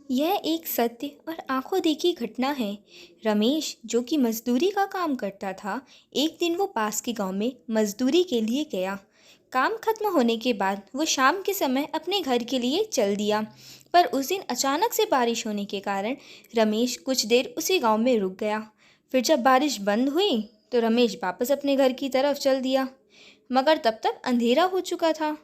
यह एक सत्य और आंखों देखी घटना है। रमेश, जो कि मजदूरी का काम करता था, एक दिन वो पास के गांव में मजदूरी के लिए गया। काम खत्म होने के बाद वो शाम के समय अपने घर के लिए चल दिया। पर उस दिन अचानक से बारिश होने के कारण रमेश कुछ देर उसी गांव में रुक गया। फिर जब बारिश बंद हुई तो रमेश वापस अपने घर की तरफ चल दिया, मगर तब तक अंधेरा हो चुका था।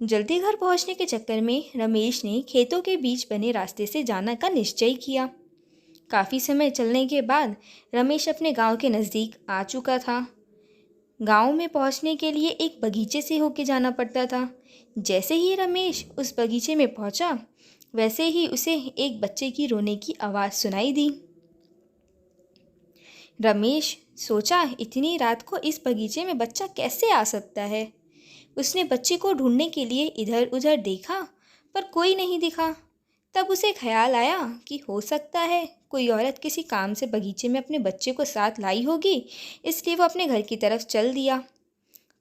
जल्दी घर पहुंचने के चक्कर में रमेश ने खेतों के बीच बने रास्ते से जाने का निश्चय किया। काफ़ी समय चलने के बाद रमेश अपने गांव के नज़दीक आ चुका था। गांव में पहुंचने के लिए एक बगीचे से होके जाना पड़ता था। जैसे ही रमेश उस बगीचे में पहुंचा, वैसे ही उसे एक बच्चे की रोने की आवाज़ सुनाई दी। रमेश सोचा, इतनी रात को इस बगीचे में बच्चा कैसे आ सकता है। उसने बच्चे को ढूंढने के लिए इधर उधर देखा, पर कोई नहीं दिखा। तब उसे ख्याल आया कि हो सकता है कोई औरत किसी काम से बगीचे में अपने बच्चे को साथ लाई होगी, इसलिए वो अपने घर की तरफ चल दिया।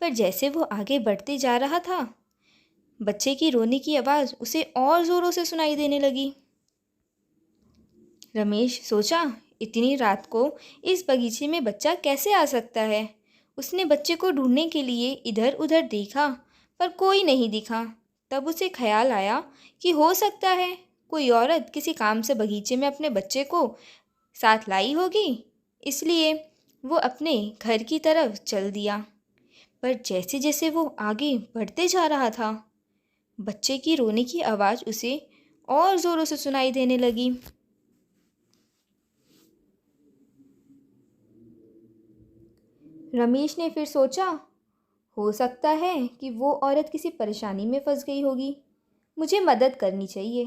पर जैसे वो आगे बढ़ते जा रहा था, बच्चे की रोने की आवाज़ उसे और ज़ोरों से सुनाई देने लगी। रमेश सोचा, इतनी रात को इस बगीचे में बच्चा कैसे आ सकता है। उसने बच्चे को ढूंढने के लिए इधर उधर देखा, पर कोई नहीं दिखा। तब उसे ख्याल आया कि हो सकता है कोई औरत किसी काम से बगीचे में अपने बच्चे को साथ लाई होगी, इसलिए वो अपने घर की तरफ चल दिया। पर जैसे जैसे वो आगे बढ़ते जा रहा था, बच्चे की रोने की आवाज़ उसे और ज़ोरों से सुनाई देने लगी। रमेश ने फिर सोचा, हो सकता है कि वो औरत किसी परेशानी में फंस गई होगी, मुझे मदद करनी चाहिए।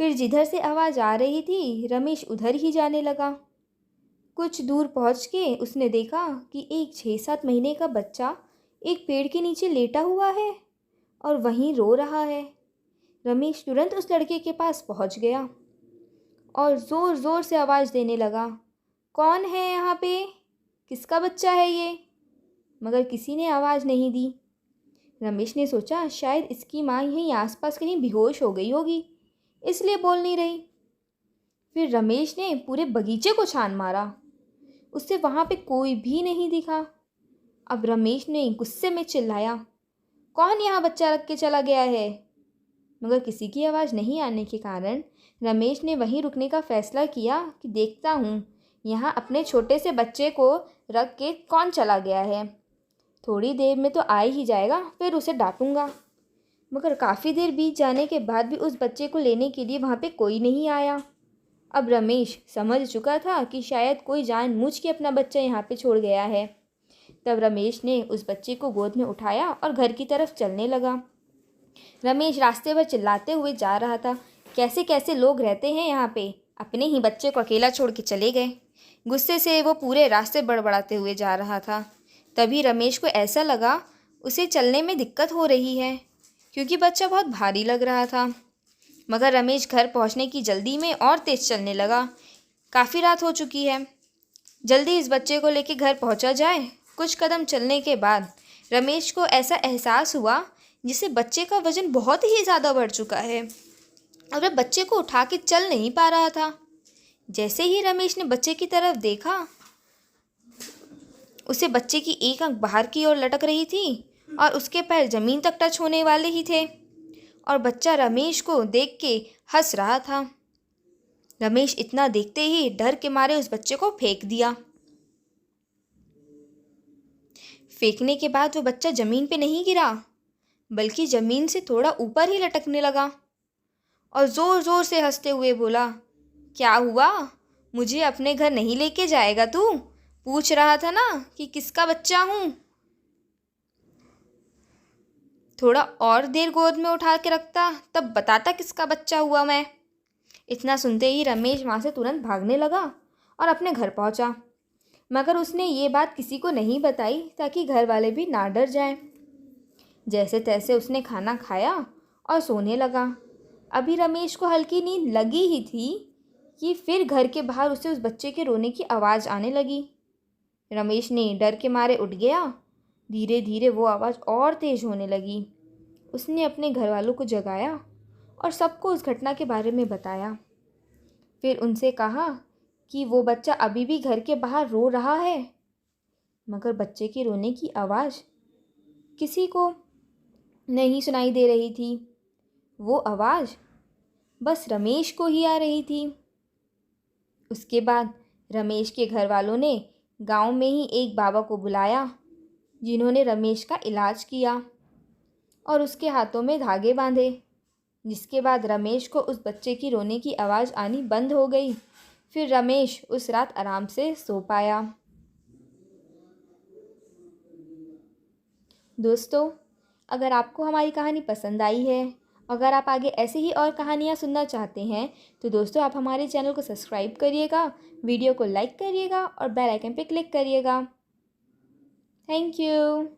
फिर जिधर से आवाज़ आ रही थी, रमेश उधर ही जाने लगा। कुछ दूर पहुंच के उसने देखा कि एक 6-7 महीने का बच्चा एक पेड़ के नीचे लेटा हुआ है और वहीं रो रहा है। रमेश तुरंत उस लड़के के पास पहुंच गया और ज़ोर ज़ोर से आवाज़ देने लगा, कौन है यहाँ पे? किसका बच्चा है ये? मगर किसी ने आवाज़ नहीं दी। रमेश ने सोचा, शायद इसकी माँ यहीं आसपास कहीं बेहोश हो गई होगी, इसलिए बोल नहीं रही। फिर रमेश ने पूरे बगीचे को छान मारा, उससे वहाँ पे कोई भी नहीं दिखा। अब रमेश ने गुस्से में चिल्लाया, कौन यहाँ बच्चा रख के चला गया है? मगर किसी की आवाज़ नहीं आने के कारण रमेश ने वहीं रुकने का फैसला किया कि देखता हूँ यहाँ अपने छोटे से बच्चे को रख के कौन चला गया है। थोड़ी देर में तो आ ही जाएगा, फिर उसे डांटूंगा। मगर काफ़ी देर बीत जाने के बाद भी उस बच्चे को लेने के लिए वहाँ पे कोई नहीं आया। अब रमेश समझ चुका था कि शायद कोई जानबूझ के अपना बच्चा यहाँ पे छोड़ गया है। तब रमेश ने उस बच्चे को गोद में उठाया और घर की तरफ चलने लगा। रमेश रास्ते भर चिल्लाते हुए जा रहा था, कैसे कैसे लोग रहते हैं यहाँ पे, अपने ही बच्चे को अकेला छोड़ के चले गए। गुस्से से वो पूरे रास्ते बड़बड़ाते हुए जा रहा था। तभी रमेश को ऐसा लगा उसे चलने में दिक्कत हो रही है, क्योंकि बच्चा बहुत भारी लग रहा था। मगर रमेश घर पहुंचने की जल्दी में और तेज़ चलने लगा। काफ़ी रात हो चुकी है, जल्दी इस बच्चे को लेकर घर पहुंचा जाए। कुछ कदम चलने के बाद रमेश को ऐसा एहसास हुआ जिसे बच्चे का वजन बहुत ही ज़्यादा बढ़ चुका है और वह बच्चे को उठा के चल नहीं पा रहा था। जैसे ही रमेश ने बच्चे की तरफ देखा, उसे बच्चे की एक आंख बाहर की ओर लटक रही थी और उसके पैर ज़मीन तक टच होने वाले ही थे और बच्चा रमेश को देख के हंस रहा था। रमेश इतना देखते ही डर के मारे उस बच्चे को फेंक दिया। फेंकने के बाद वो बच्चा ज़मीन पे नहीं गिरा, बल्कि ज़मीन से थोड़ा ऊपर ही लटकने लगा और ज़ोर ज़ोर से हंसते हुए बोला, क्या हुआ? मुझे अपने घर नहीं लेके जाएगा तू? पूछ रहा था ना कि किसका बच्चा हूँ। थोड़ा और देर गोद में उठा के रखता, तब बताता किसका बच्चा हुआ मैं। इतना सुनते ही रमेश वहाँ से तुरंत भागने लगा और अपने घर पहुँचा। मगर उसने ये बात किसी को नहीं बताई ताकि घर वाले भी ना डर जाएं। जैसे तैसे उसने खाना खाया और सोने लगा। अभी रमेश को हल्की नींद लगी ही थी कि फिर घर के बाहर उसे उस बच्चे के रोने की आवाज़ आने लगी। रमेश ने डर के मारे उठ गया। धीरे धीरे वो आवाज़ और तेज़ होने लगी। उसने अपने घर वालों को जगाया और सबको उस घटना के बारे में बताया। फिर उनसे कहा कि वो बच्चा अभी भी घर के बाहर रो रहा है, मगर बच्चे के रोने की आवाज़ किसी को नहीं सुनाई दे रही थी। वो आवाज़ बस रमेश को ही आ रही थी। उसके बाद रमेश के घर वालों ने गांव में ही एक बाबा को बुलाया, जिन्होंने रमेश का इलाज किया और उसके हाथों में धागे बांधे। जिसके बाद रमेश को उस बच्चे की रोने की आवाज़ आनी बंद हो गई। फिर रमेश उस रात आराम से सो पाया। दोस्तों, अगर आपको हमारी कहानी पसंद आई है, अगर आप आगे ऐसे ही और कहानियाँ सुनना चाहते हैं, तो दोस्तों आप हमारे चैनल को सब्सक्राइब करिएगा, वीडियो को लाइक करिएगा और बेल आइकन पे क्लिक करिएगा। Thank you.